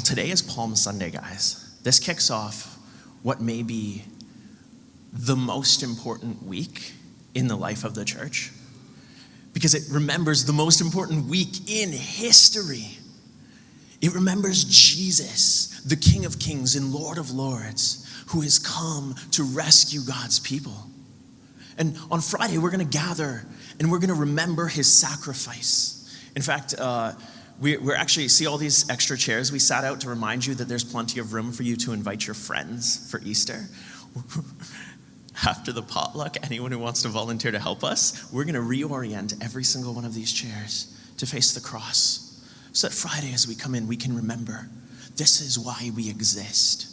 today is Palm Sunday, guys. This kicks off what may be the most important week in the life of the church, because it remembers the most important week in history. It remembers Jesus, the King of Kings and Lord of Lords, who has come to rescue God's people. And on Friday, we're going to gather and we're going to remember his sacrifice. In fact, we're actually, see all these extra chairs we sat out to remind you that there's plenty of room for you to invite your friends for Easter. After the potluck, anyone who wants to volunteer to help us, we're going to reorient every single one of these chairs to face the cross, so that Friday as we come in, we can remember this is why we exist,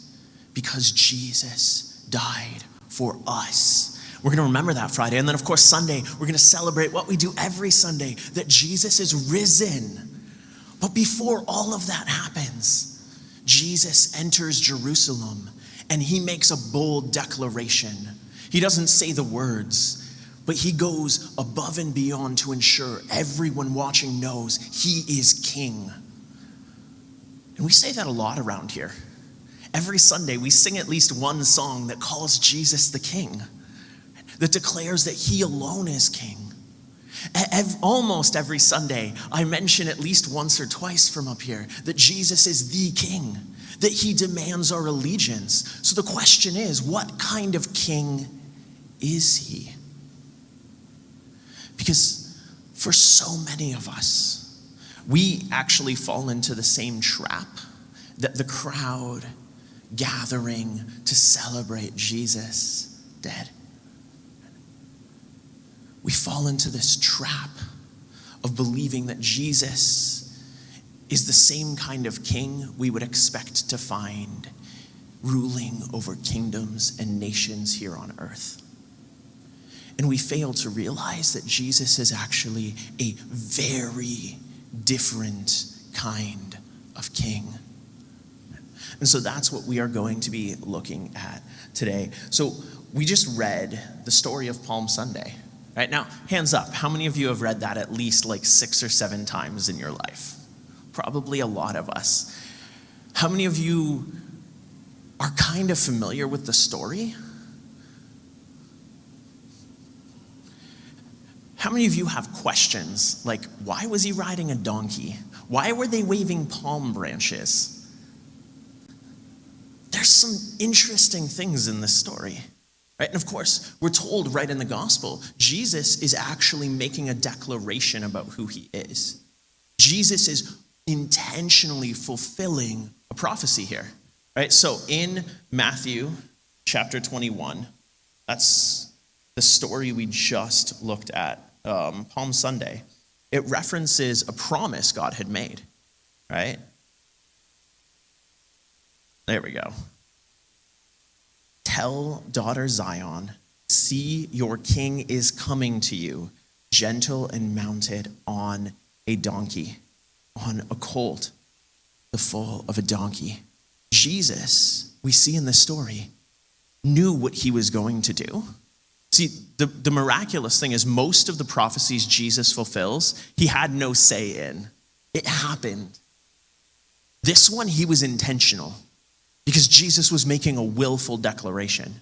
because Jesus died for us. We're going to remember that Friday. And then, of course, Sunday, we're going to celebrate what we do every Sunday, that Jesus is risen. But before all of that happens, Jesus enters Jerusalem and he makes a bold declaration. He doesn't say the words, but he goes above and beyond to ensure everyone watching knows he is king. And we say that a lot around here. Every Sunday, we sing at least one song that calls Jesus the King, that declares that he alone is king. Almost every Sunday, I mention at least once or twice from up here that Jesus is the king, that he demands our allegiance. So the question is, what kind of king is he? Because for so many of us, we actually fall into the same trap that the crowd gathering to celebrate Jesus dead. We fall into this trap of believing that Jesus is the same kind of king we would expect to find ruling over kingdoms and nations here on earth. And we fail to realize that Jesus is actually a very different kind of king. And so that's what we are going to be looking at today. So we just read the story of Palm Sunday. Right now, hands up, how many of you have read that at least like 6 or 7 times in your life? Probably a lot of us. How many of you are kind of familiar with the story? How many of you have questions like, why was he riding a donkey? Why were they waving palm branches? There's some interesting things in this story. Right? And of course, we're told right in the gospel, Jesus is actually making a declaration about who he is. Jesus is intentionally fulfilling a prophecy here. Right? So in Matthew chapter 21, that's the story we just looked at, Palm Sunday. It references a promise God had made. Right? There we go. Tell daughter Zion, see your king is coming to you, gentle and mounted on a donkey, on a colt, the foal of a donkey. Jesus, we see in this story, knew what he was going to do. See, the miraculous thing is most of the prophecies Jesus fulfills, he had no say in. It happened. This one, he was intentional. Because Jesus was making a willful declaration.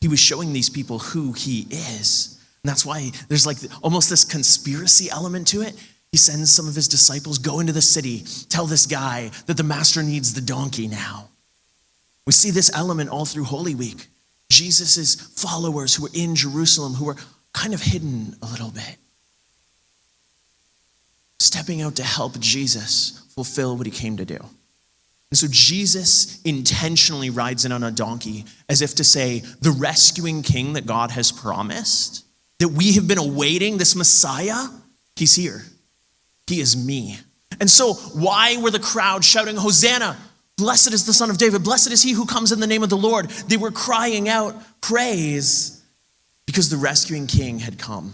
He was showing these people who he is. And that's why there's like almost this conspiracy element to it. He sends some of his disciples, go into the city, tell this guy that the master needs the donkey now. We see this element all through Holy Week. Jesus's followers who were in Jerusalem, who were kind of hidden a little bit, stepping out to help Jesus fulfill what he came to do. And so Jesus intentionally rides in on a donkey as if to say, the rescuing king that God has promised, that we have been awaiting, this Messiah, he's here. He is me. And so why were the crowd shouting, Hosanna, blessed is the Son of David, blessed is he who comes in the name of the Lord? They were crying out praise because the rescuing king had come.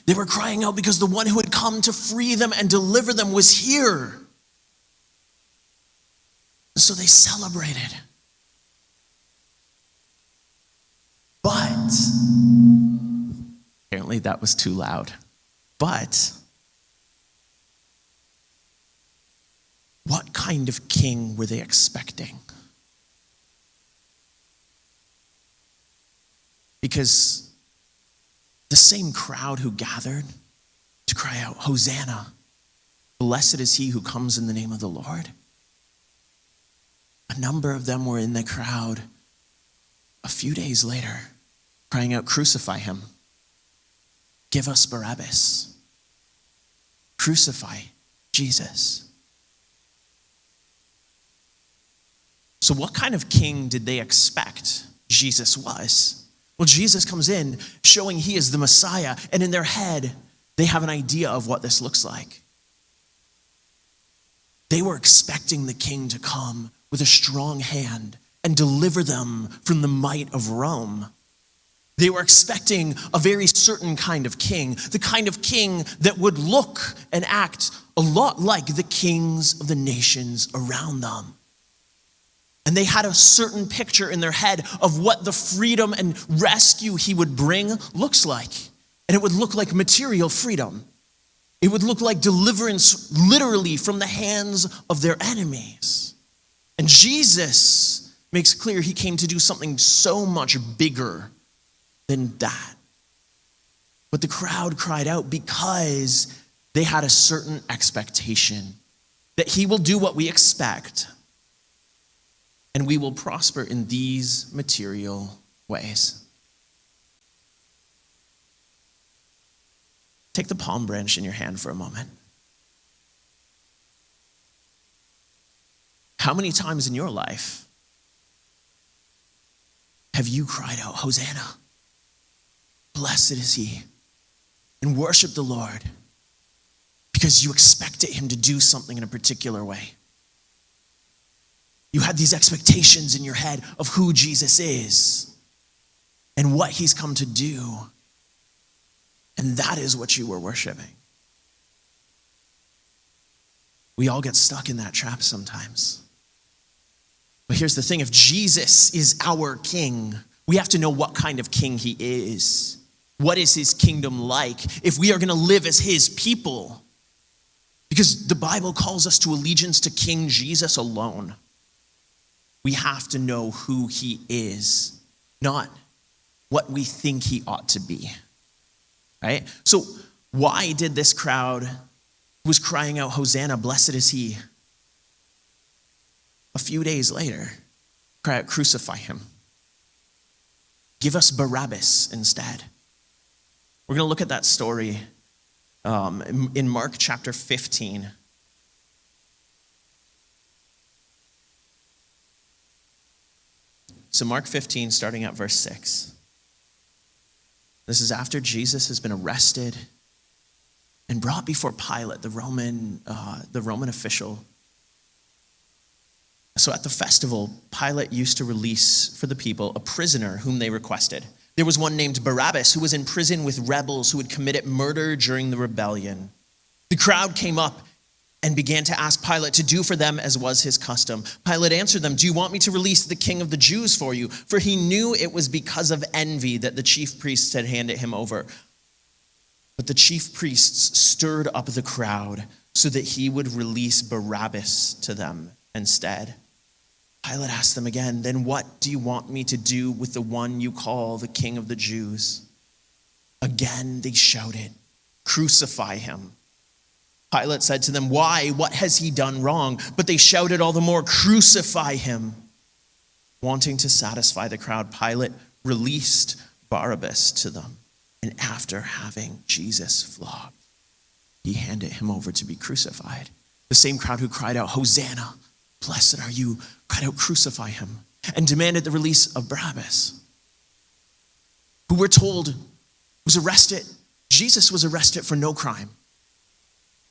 They were crying out because the one who had come to free them and deliver them was here. So they celebrated. But, apparently that was too loud. But, kind of king were they expecting? Because the same crowd who gathered to cry out, Hosanna, blessed is he who comes in the name of the Lord. A number of them were in the crowd a few days later, crying out, crucify him. Give us Barabbas. Crucify Jesus. So what kind of king did they expect Jesus was? Well, Jesus comes in showing he is the Messiah, and in their head, they have an idea of what this looks like. They were expecting the king to come with a strong hand and deliver them from the might of Rome. They were expecting a very certain kind of king, the kind of king that would look and act a lot like the kings of the nations around them. And they had a certain picture in their head of what the freedom and rescue he would bring looks like. And it would look like material freedom. It would look like deliverance literally from the hands of their enemies. And Jesus makes clear he came to do something so much bigger than that. But the crowd cried out because they had a certain expectation that he will do what we expect, and we will prosper in these material ways. Take the palm branch in your hand for a moment. How many times in your life have you cried out, Hosanna, blessed is he, and worship the Lord because you expected him to do something in a particular way? You had these expectations in your head of who Jesus is and what he's come to do. And that is what you were worshiping. We all get stuck in that trap sometimes. But here's the thing, if Jesus is our king, we have to know what kind of king he is. What is his kingdom like if we are going to live as his people? Because the Bible calls us to allegiance to King Jesus alone. We have to know who he is, not what we think he ought to be, right? So why did this crowd who was crying out, Hosanna, blessed is he, a few days later, cry out, crucify him? Give us Barabbas instead. We're going to look at that story in Mark chapter 15. So Mark 15, starting at verse 6. This is after Jesus has been arrested and brought before Pilate, the Roman official. So at the festival, Pilate used to release for the people a prisoner whom they requested. There was one named Barabbas who was in prison with rebels who had committed murder during the rebellion. The crowd came up and began to ask Pilate to do for them as was his custom. Pilate answered them, do you want me to release the king of the Jews for you? For he knew it was because of envy that the chief priests had handed him over. But the chief priests stirred up the crowd so that he would release Barabbas to them instead. Pilate asked them again, then what do you want me to do with the one you call the king of the Jews? Again they shouted, crucify him. Pilate said to them, why? What has he done wrong? But they shouted all the more, crucify him. Wanting to satisfy the crowd, Pilate released Barabbas to them. And after having Jesus flogged, he handed him over to be crucified. The same crowd who cried out, Hosanna, blessed are you, cried out, crucify him, and demanded the release of Barabbas, who we're told was arrested. Jesus was arrested for no crime.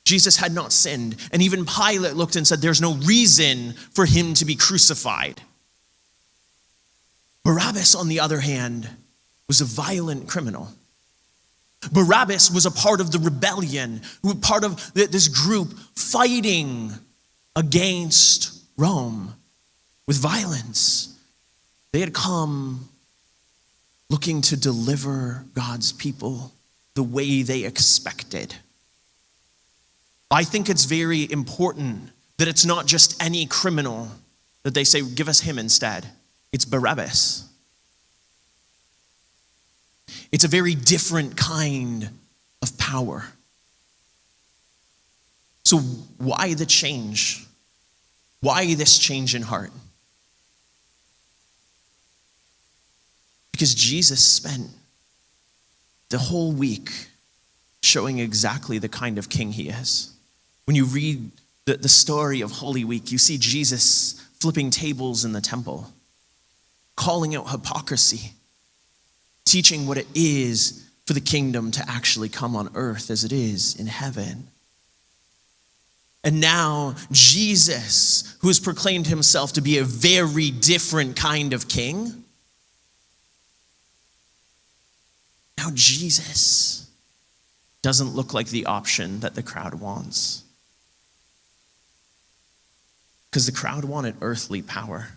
Jesus had not sinned. And even Pilate looked and said, there's no reason for him to be crucified. Barabbas, on the other hand, was a violent criminal. Barabbas was a part of the rebellion, part of this group fighting against Rome with violence. They had come looking to deliver God's people the way they expected. I think it's very important that it's not just any criminal that they say, give us him instead. It's Barabbas. It's a very different kind of power. So why the change? Why this change in heart? Because Jesus spent the whole week showing exactly the kind of king he is. When you read the story of Holy Week, you see Jesus flipping tables in the temple, calling out hypocrisy, teaching what it is for the kingdom to actually come on earth as it is in heaven. And now Jesus, who has proclaimed himself to be a very different kind of king, now Jesus doesn't look like the option that the crowd wants. Because the crowd wanted earthly power,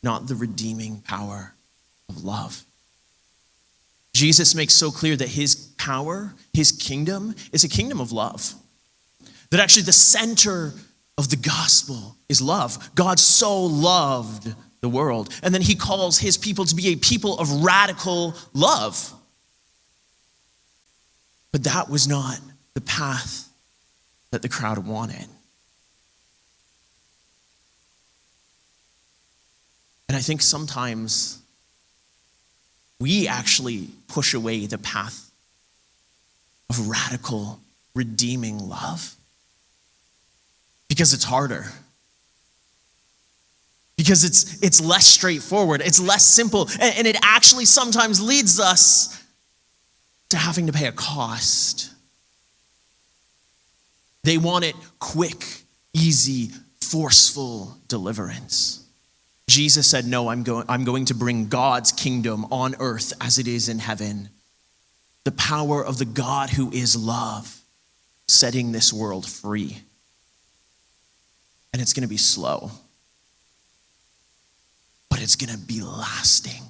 not the redeeming power of love. Jesus makes so clear that his power, his kingdom, is a kingdom of love. That actually the center of the gospel is love. God so loved the world. And then he calls his people to be a people of radical love. But that was not the path that the crowd wanted. And I think sometimes we actually push away the path of radical, redeeming love because it's harder. Because it's less straightforward, it's less simple, and it actually sometimes leads us to having to pay a cost. They want it quick, easy, forceful deliverance. Jesus said, no, I'm going to bring God's kingdom on earth as it is in heaven. The power of the God who is love, setting this world free. And it's going to be slow, but it's going to be lasting.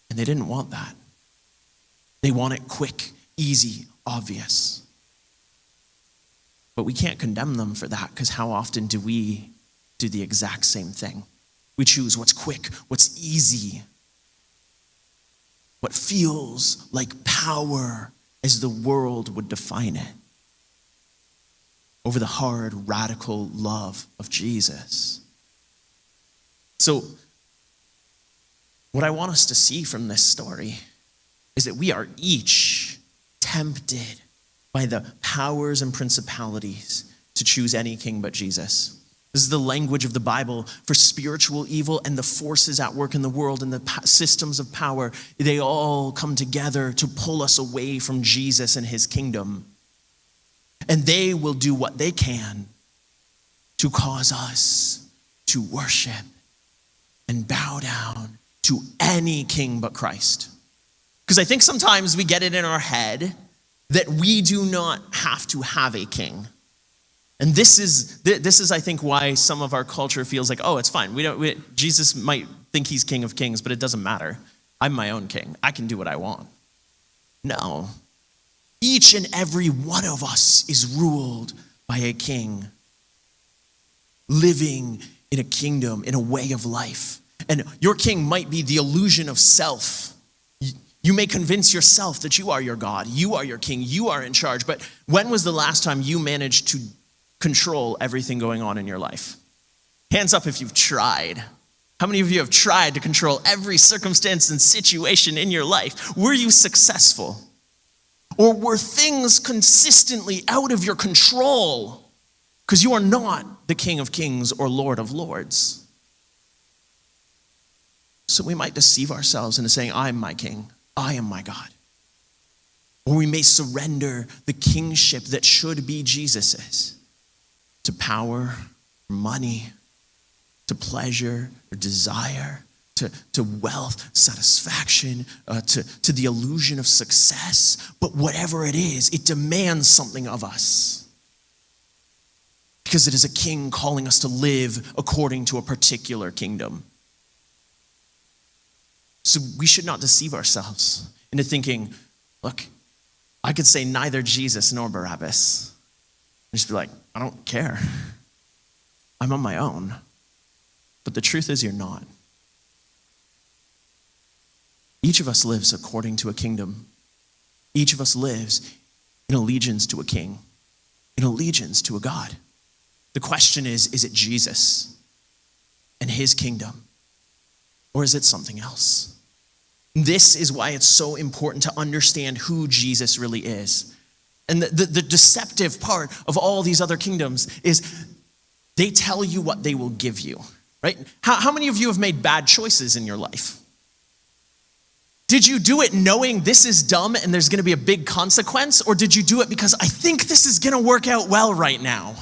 And they didn't want that. They want it quick, easy, obvious. But we can't condemn them for that, because how often do we do the exact same thing? We choose what's quick, what's easy, what feels like power as the world would define it, over the hard, radical love of Jesus. So, what I want us to see from this story is that we are each tempted by the powers and principalities to choose any king but Jesus. This is the language of the Bible for spiritual evil and the forces at work in the world and the systems of power. They all come together to pull us away from Jesus and his kingdom. And they will do what they can to cause us to worship and bow down to any king but Christ. Because I think sometimes we get it in our head that we do not have to have a king. And this is, I think, why some of our culture feels like, oh, it's fine. Jesus might think he's King of Kings, but it doesn't matter. I'm my own king. I can do what I want. No. Each and every one of us is ruled by a king, living in a kingdom, in a way of life. And your king might be the illusion of self. You may convince yourself that you are your God, you are your king, you are in charge. But when was the last time you managed to control everything going on in your life? Hands up if you've tried. How many of you have tried to control every circumstance and situation in your life? Were you successful? Or were things consistently out of your control? Because you are not the King of Kings or Lord of Lords. So we might deceive ourselves into saying, I am my king, I am my God. Or we may surrender the kingship that should be Jesus's to power, money, to pleasure or desire, to wealth, satisfaction, to the illusion of success. But whatever it is, it demands something of us. Because it is a king calling us to live according to a particular kingdom. So we should not deceive ourselves into thinking, look, I could say neither Jesus nor Barabbas. And just be like, I don't care. I'm on my own. But the truth is you're not. Each of us lives according to a kingdom. Each of us lives in allegiance to a king, in allegiance to a God. The question is it Jesus and his kingdom, or is it something else? This is why it's so important to understand who Jesus really is. And the deceptive part of all these other kingdoms is they tell you what they will give you, right? How many of you have made bad choices in your life? Did you do it knowing this is dumb and there's going to be a big consequence? Or did you do it because I think this is going to work out well right now?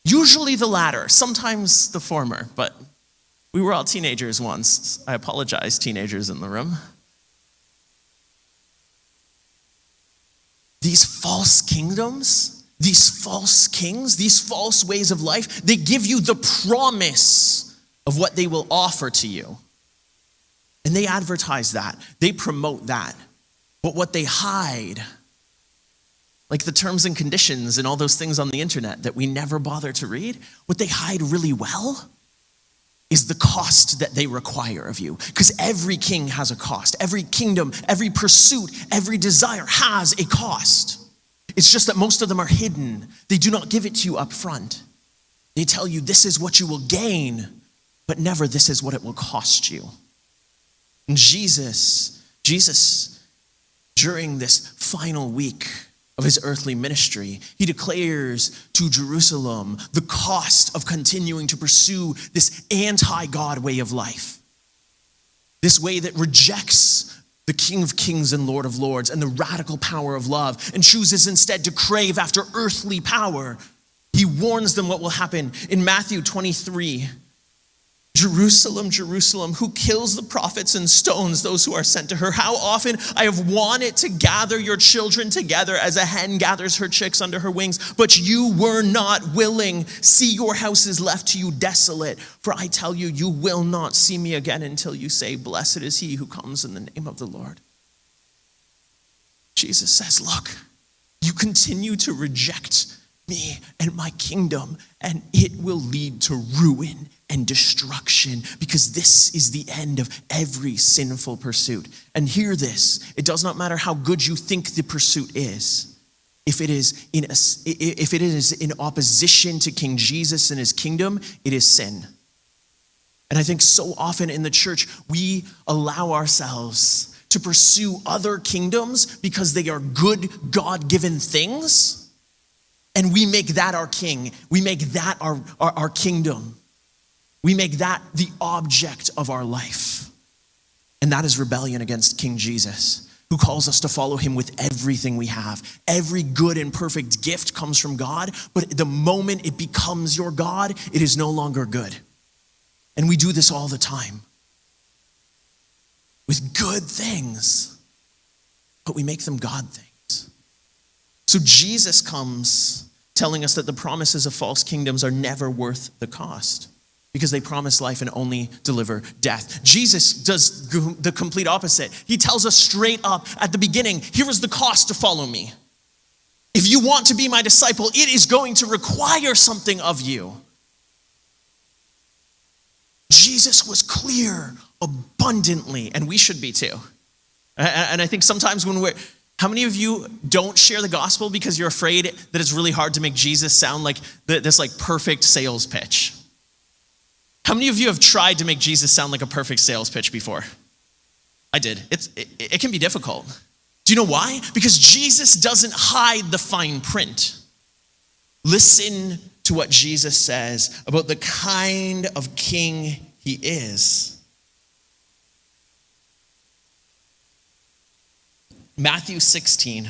Usually the latter, sometimes the former, but we were all teenagers once. I apologize, teenagers in the room. These false kingdoms, these false kings, these false ways of life, they give you the promise of what they will offer to you. And they advertise that. They promote that. But what they hide, like the terms and conditions and all those things on the internet that we never bother to read, what they hide really well is the cost that they require of you. Because every king has a cost. Every kingdom, every pursuit, every desire has a cost. It's just that most of them are hidden. They do not give it to you up front. They tell you this is what you will gain, but never this is what it will cost you. And Jesus, during this final week of his earthly ministry, he declares to Jerusalem the cost of continuing to pursue this anti-God way of life. This way that rejects the King of Kings and Lord of Lords and the radical power of love and chooses instead to crave after earthly power. He warns them what will happen in Matthew 23. Jerusalem, Jerusalem, who kills the prophets and stones those who are sent to her. How often I have wanted to gather your children together as a hen gathers her chicks under her wings, but you were not willing. See, your house is left to you desolate. For I tell you, you will not see me again until you say, blessed is he who comes in the name of the Lord. Jesus says, look, you continue to reject me and my kingdom, and it will lead to ruin and destruction, because this is the end of every sinful pursuit. And hear this, it does not matter how good you think the pursuit is. If it is in opposition to King Jesus and his kingdom, it is sin. And I think so often in the church, we allow ourselves to pursue other kingdoms because they are good, God-given things, and we make that our king. We make that our kingdom. We make that the object of our life. And that is rebellion against King Jesus, who calls us to follow him with everything we have. Every good and perfect gift comes from God, but the moment it becomes your God, it is no longer good. And we do this all the time with good things, but we make them God things. So Jesus comes telling us that the promises of false kingdoms are never worth the cost, because they promise life and only deliver death. Jesus does the complete opposite. He tells us straight up at the beginning, here is the cost to follow me. If you want to be my disciple, it is going to require something of you. Jesus was clear abundantly, and we should be too. And I think sometimes how many of you don't share the gospel because you're afraid that it's really hard to make Jesus sound like this perfect sales pitch? How many of you have tried to make Jesus sound like a perfect sales pitch before? I did. It can be difficult. Do you know why? Because Jesus doesn't hide the fine print. Listen to what Jesus says about the kind of king he is. Matthew 16.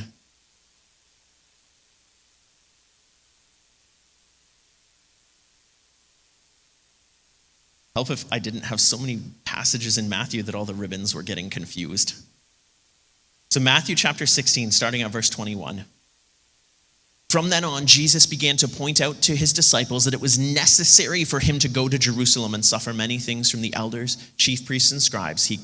Help if I didn't have so many passages in Matthew that all the ribbons were getting confused. So Matthew chapter 16, starting at verse 21. From then on, Jesus began to point out to his disciples that it was necessary for him to go to Jerusalem and suffer many things from the elders, chief priests, and scribes. He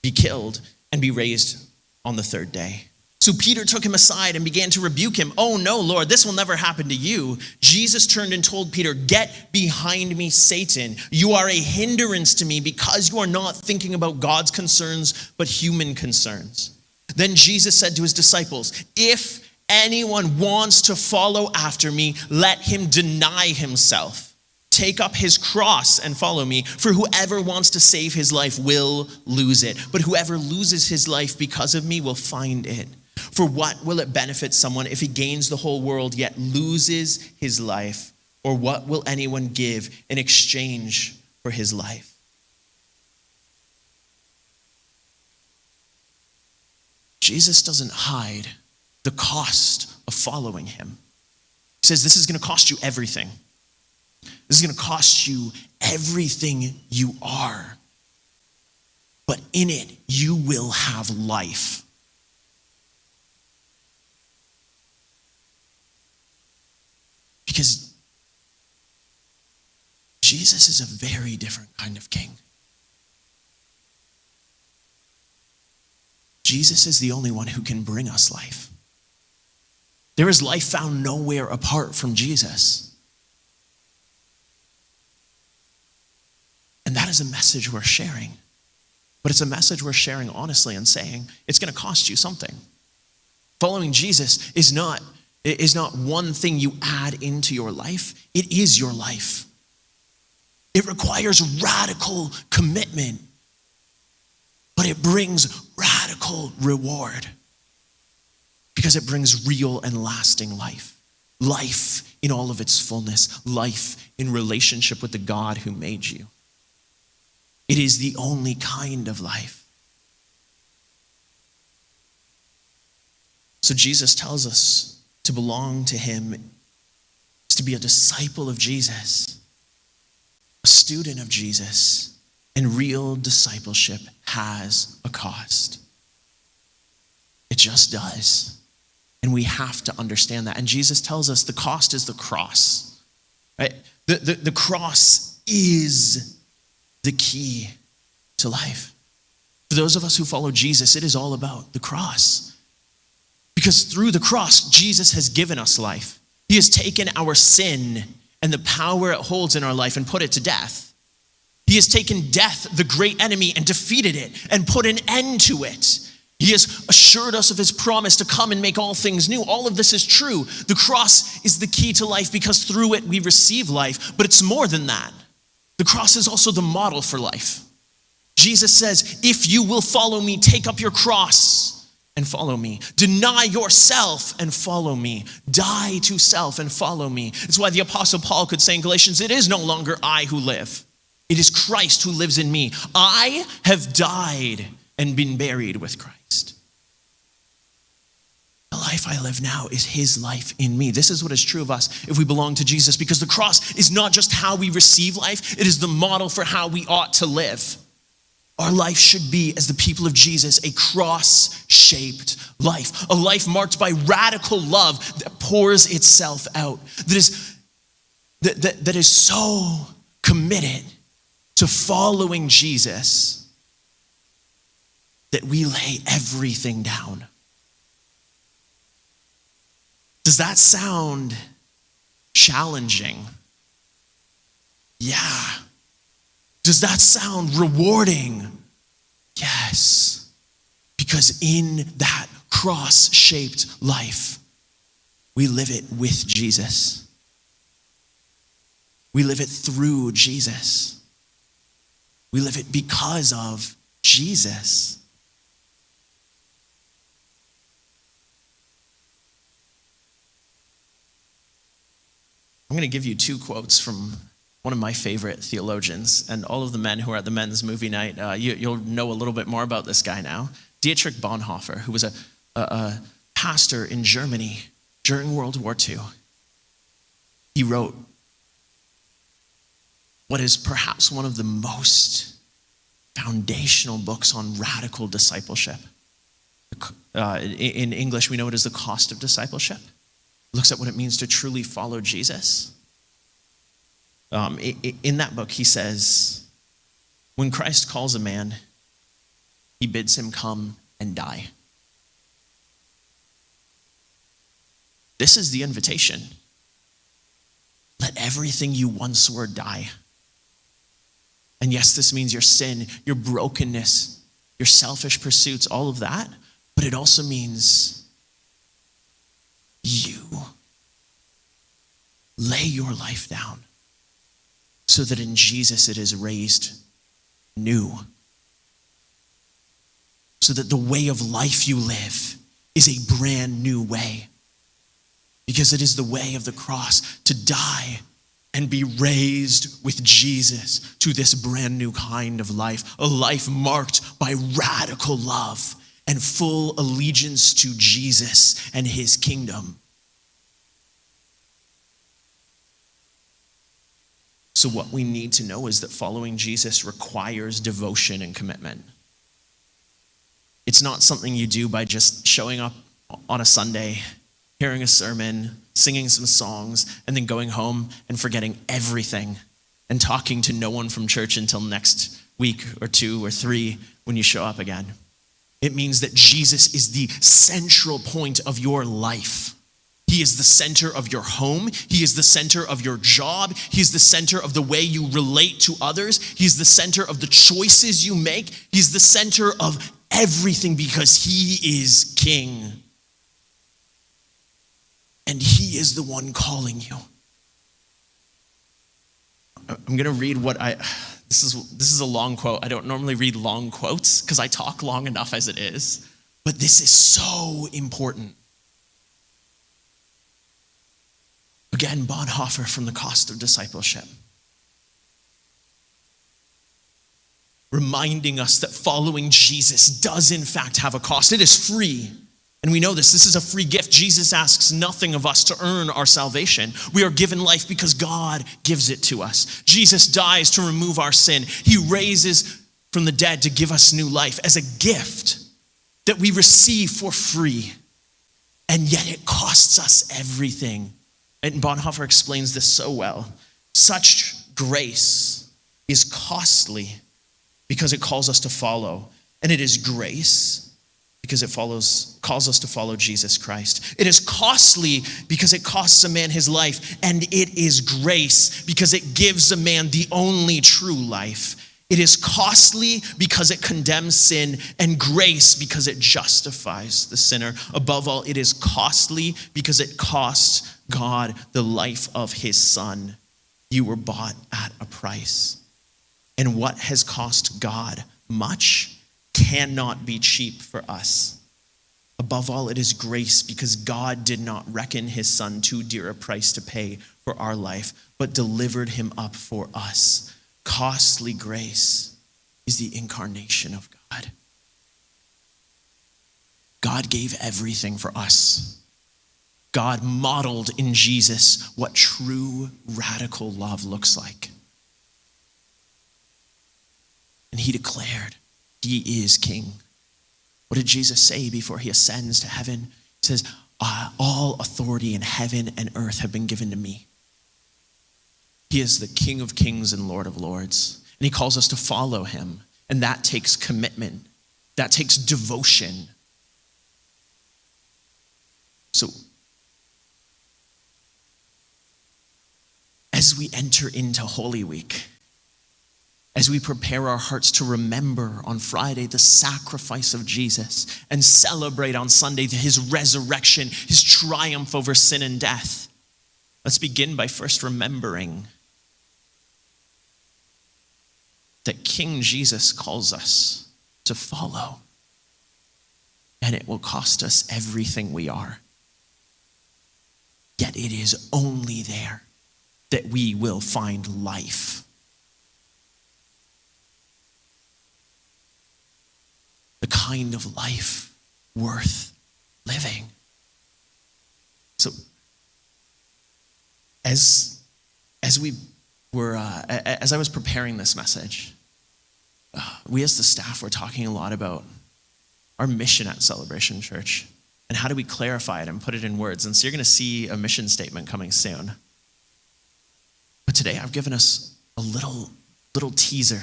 be killed and be raised on the third day. So Peter took him aside and began to rebuke him. "Oh no, Lord, this will never happen to you." Jesus turned and told Peter, "Get behind me, Satan. You are a hindrance to me because you are not thinking about God's concerns, but human concerns." Then Jesus said to his disciples, "If anyone wants to follow after me, let him deny himself. Take up his cross and follow me. For whoever wants to save his life will lose it. But whoever loses his life because of me will find it. For what will it benefit someone if he gains the whole world yet loses his life? Or what will anyone give in exchange for his life?" Jesus doesn't hide the cost of following him. He says, this is going to cost you everything. This is going to cost you everything you are. But in it, you will have life. Because Jesus is a very different kind of king. Jesus is the only one who can bring us life. There is life found nowhere apart from Jesus. And that is a message we're sharing. But it's a message we're sharing honestly and saying, it's going to cost you something. Following Jesus is not one thing you add into your life. It is your life. It requires radical commitment, but it brings radical reward because it brings real and lasting life. Life in all of its fullness. Life in relationship with the God who made you. It is the only kind of life. So Jesus tells us to belong to him is to be a disciple of Jesus, a student of Jesus, and real discipleship has a cost. It just does. And we have to understand that. And Jesus tells us the cost is the cross, right? The cross is the key to life. For those of us who follow Jesus, it is all about the cross. Because through the cross, Jesus has given us life. He has taken our sin and the power it holds in our life and put it to death. He has taken death, the great enemy, and defeated it and put an end to it. He has assured us of his promise to come and make all things new. All of this is true. The cross is the key to life because through it we receive life, but it's more than that. The cross is also the model for life. Jesus says, if you will follow me, take up your cross and follow me. Deny yourself and follow me. Die to self and follow me. It's why the Apostle Paul could say in Galatians, it is no longer I who live. It is Christ who lives in me. I have died and been buried with Christ. The life I live now is his life in me. This is what is true of us if we belong to Jesus, because the cross is not just how we receive life, it is the model for how we ought to live. Our life should be, as the people of Jesus, a cross-shaped life, a life marked by radical love that pours itself out, that is so committed to following Jesus that we lay everything down. Does that sound challenging? Yeah. Does that sound rewarding? Yes. Because in that cross-shaped life, we live it with Jesus. We live it through Jesus. We live it because of Jesus. I'm going to give you two quotes from one of my favorite theologians, and all of the men who are at the men's movie night, you'll know a little bit more about this guy now. Dietrich Bonhoeffer, who was a pastor in Germany during World War II. He wrote what is perhaps one of the most foundational books on radical discipleship. In English, we know it as The Cost of Discipleship. It looks at what it means to truly follow Jesus. In that book, he says, when Christ calls a man, he bids him come and die. This is the invitation. Let everything you once were die. And yes, this means your sin, your brokenness, your selfish pursuits, all of that. But it also means you lay your life down so that in Jesus it is raised new. So that the way of life you live is a brand new way. Because it is the way of the cross to die and be raised with Jesus to this brand new kind of life. A life marked by radical love and full allegiance to Jesus and his kingdom. So what we need to know is that following Jesus requires devotion and commitment. It's not something you do by just showing up on a Sunday, hearing a sermon, singing some songs, and then going home and forgetting everything and talking to no one from church until next week or 2 or 3 when you show up again. It means that Jesus is the central point of your life. He is the center of your home. He is the center of your job. He is the center of the way you relate to others. He's the center of the choices you make. He's the center of everything because he is king. And he is the one calling you. I'm going to read this is a long quote. I don't normally read long quotes because I talk long enough as it is. But this is so important. Again, Bonhoeffer from The Cost of Discipleship. Reminding us that following Jesus does in fact have a cost. It is free. And we know this. This is a free gift. Jesus asks nothing of us to earn our salvation. We are given life because God gives it to us. Jesus dies to remove our sin. He raises from the dead to give us new life as a gift that we receive for free. And yet it costs us everything. And Bonhoeffer explains this so well. Such grace is costly because it calls us to follow. And it is grace because it calls us to follow Jesus Christ. It is costly because it costs a man his life. And it is grace because it gives a man the only true life. It is costly because it condemns sin, and grace because it justifies the sinner. Above all, it is costly because it costs God the life of his son. You were bought at a price. And what has cost God much cannot be cheap for us. Above all, it is grace because God did not reckon his son too dear a price to pay for our life, but delivered him up for us. Costly grace is the incarnation of God. God gave everything for us. God modeled in Jesus what true radical love looks like. And he declared, he is king. What did Jesus say before he ascends to heaven? He says, all authority in heaven and earth have been given to me. He is the King of kings and Lord of lords. And he calls us to follow him. And that takes commitment. That takes devotion. So, as we enter into Holy Week, as we prepare our hearts to remember on Friday the sacrifice of Jesus and celebrate on Sunday his resurrection, his triumph over sin and death, let's begin by first remembering that King Jesus calls us to follow, and it will cost us everything we are. Yet it is only there that we will find life. The kind of life worth living. So, as I was preparing this message, we as the staff were talking a lot about our mission at Celebration Church and how do we clarify it and put it in words. And so you're going to see a mission statement coming soon. But today I've given us a little teaser.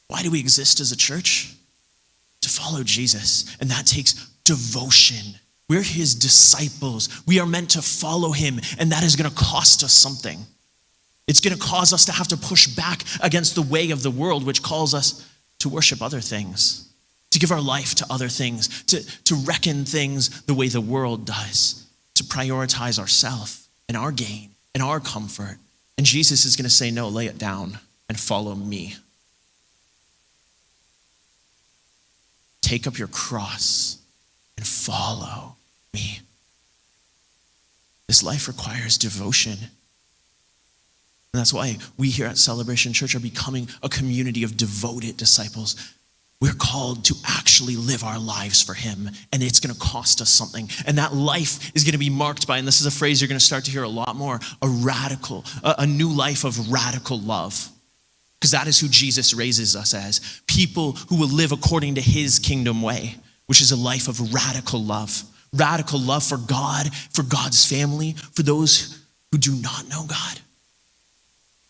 Why do we exist as a church? To follow Jesus. And that takes devotion We're his disciples. We are meant to follow him, and that is going to cost us something. It's going to cause us to have to push back against the way of the world, which calls us to worship other things, to give our life to other things, to reckon things the way the world does, to prioritize ourselves and our gain and our comfort. And Jesus is going to say, no, lay it down and follow me. Take up your cross and follow me. This life requires devotion. And that's why we here at Celebration Church are becoming a community of devoted disciples. We're called to actually live our lives for him, and it's going to cost us something. And that life is going to be marked by, and this is a phrase you're going to start to hear a lot more, a new life of radical love. Because that is who Jesus raises us as, people who will live according to his kingdom way, which is a life of radical love. Radical love for God, for God's family, for those who do not know God.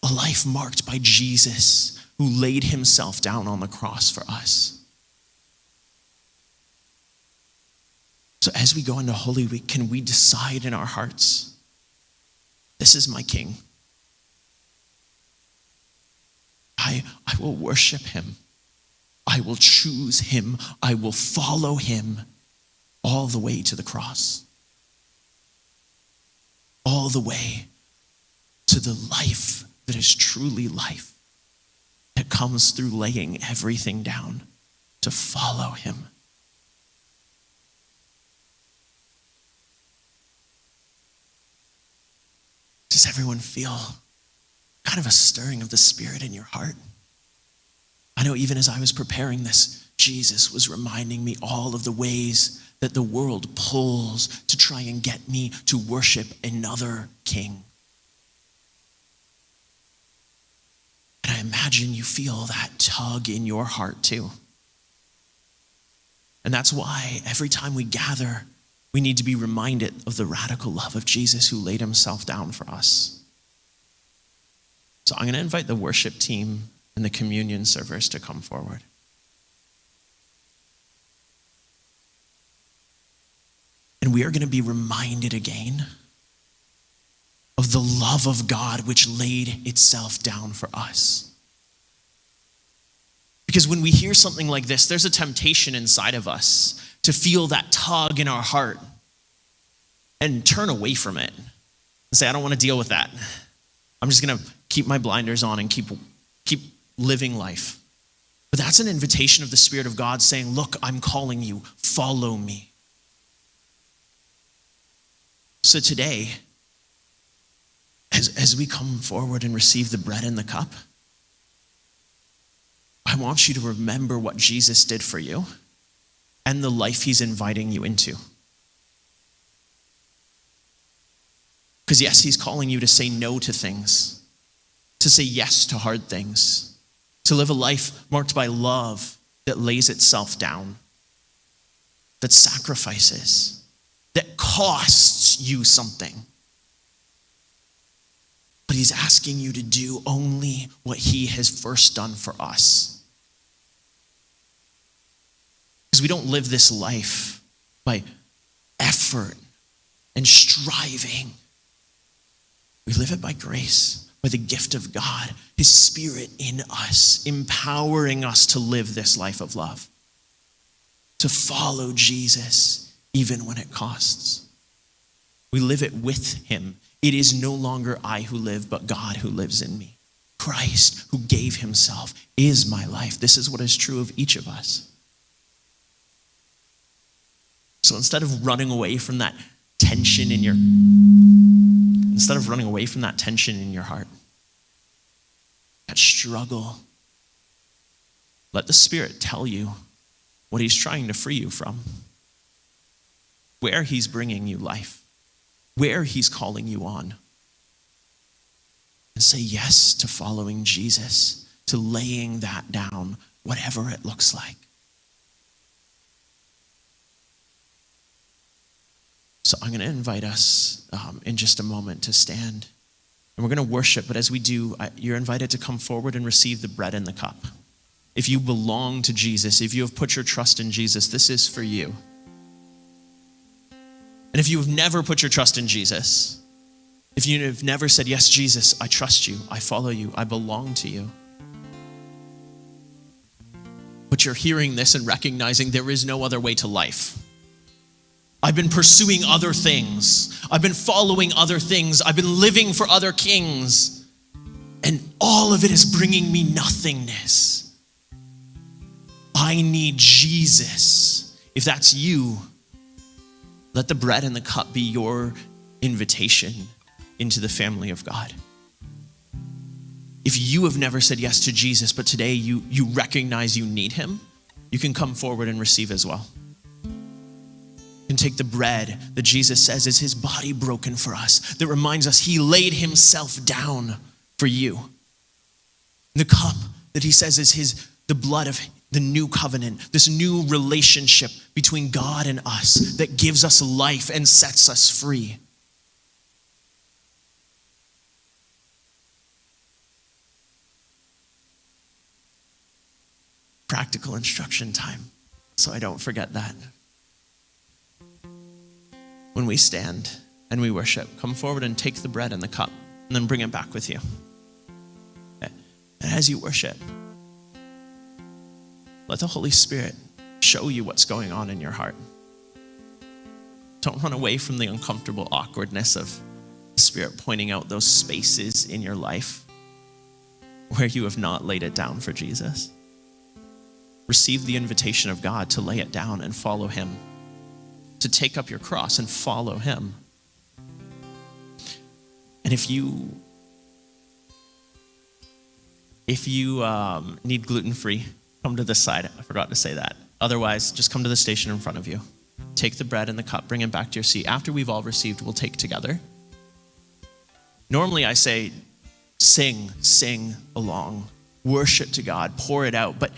A life marked by Jesus, who laid himself down on the cross for us. So as we go into Holy Week, can we decide in our hearts, this is my King. I will worship him. I will choose him. I will follow him all the way to the cross. All the way to the life that is truly life, that comes through laying everything down to follow him. Does everyone feel kind of a stirring of the Spirit in your heart? I know even as I was preparing this, Jesus was reminding me all of the ways that the world pulls to try and get me to worship another king. And I imagine you feel that tug in your heart too. And that's why every time we gather, we need to be reminded of the radical love of Jesus who laid himself down for us. So I'm going to invite the worship team and the communion servers to come forward. And we are going to be reminded again of the love of God which laid itself down for us. Because when we hear something like this, there's a temptation inside of us to feel that tug in our heart and turn away from it and say, I don't want to deal with that. I'm just going to keep my blinders on and keep living life. But that's an invitation of the Spirit of God saying, look, I'm calling you, follow me. So today, as we come forward and receive the bread and the cup, I want you to remember what Jesus did for you and the life he's inviting you into. Because yes, he's calling you to say no to things, to say yes to hard things, to live a life marked by love that lays itself down, that sacrifices, that costs you something. But he's asking you to do only what he has first done for us. Because we don't live this life by effort and striving. We live it by grace, by the gift of God, his Spirit in us, empowering us to live this life of love, to follow Jesus even when it costs. We live it with him. It is no longer I who live, but God who lives in me. Christ, who gave himself, is my life. This is what is true of each of us. So instead of running away from that tension in your heart, that struggle, let the Spirit tell you what he's trying to free you from, where he's bringing you life, where he's calling you on. And say yes to following Jesus, to laying that down, whatever it looks like. So I'm going to invite us in just a moment to stand. And we're going to worship, but as we do, you're invited to come forward and receive the bread and the cup. If you belong to Jesus, if you have put your trust in Jesus, this is for you. if you have never put your trust in Jesus, if you have never said, yes, Jesus, I trust you, I follow you, I belong to you, but you're hearing this and recognizing there is no other way to life. I've been pursuing other things. I've been following other things. I've been living for other kings. And all of it is bringing me nothingness. I need Jesus. If that's you, let the bread and the cup be your invitation into the family of God. If you have never said yes to Jesus, but today you recognize you need him, you can come forward and receive as well. You can take the bread that Jesus says is his body broken for us, that reminds us he laid himself down for you. The cup that he says is the blood of the new covenant, this new relationship between God and us that gives us life and sets us free. Practical instruction time, so I don't forget that. When we stand and we worship, come forward and take the bread and the cup, and then bring it back with you. And as you worship, let the Holy Spirit show you what's going on in your heart. Don't run away from the uncomfortable awkwardness of the Spirit pointing out those spaces in your life where you have not laid it down for Jesus. Receive the invitation of God to lay it down and follow him, to take up your cross and follow him. And if you need gluten-free, come to this side. I forgot to say that. Otherwise, just come to the station in front of you. Take the bread and the cup, bring it back to your seat. After we've all received, we'll take together. Normally I say, sing along, worship to God, pour it out. But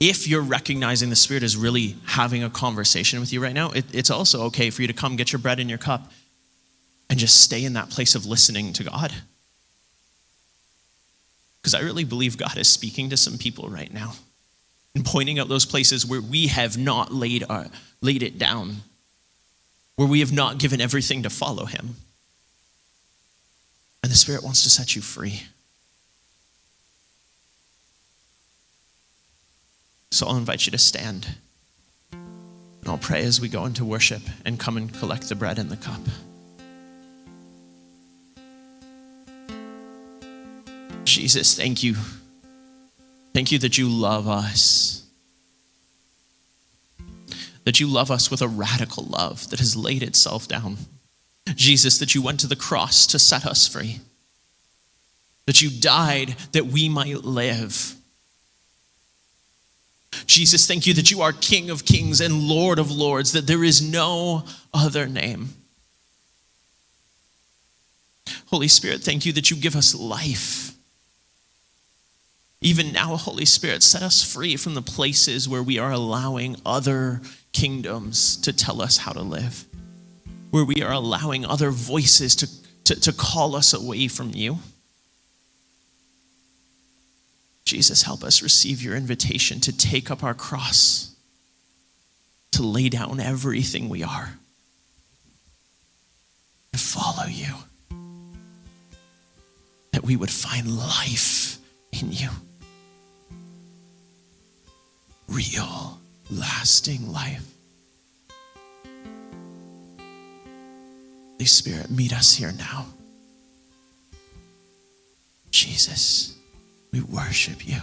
if you're recognizing the Spirit is really having a conversation with you right now, it's also okay for you to come get your bread and your cup and just stay in that place of listening to God. Because I really believe God is speaking to some people right now and pointing out those places where we have not laid it down, where we have not given everything to follow him. And the Spirit wants to set you free. So I'll invite you to stand. And I'll pray as we go into worship and come and collect the bread and the cup. Jesus, thank you. Thank you that you love us. That you love us with a radical love that has laid itself down. Jesus, that you went to the cross to set us free. That you died that we might live. Jesus, thank you that you are King of kings and Lord of lords, that there is no other name. Holy Spirit, thank you that you give us life. Even now, Holy Spirit, set us free from the places where we are allowing other kingdoms to tell us how to live, where we are allowing other voices to call us away from you. Jesus, help us receive your invitation to take up our cross, to lay down everything we are, and follow you, that we would find life in you. Real, lasting life. Holy Spirit, meet us here now. Jesus, we worship you.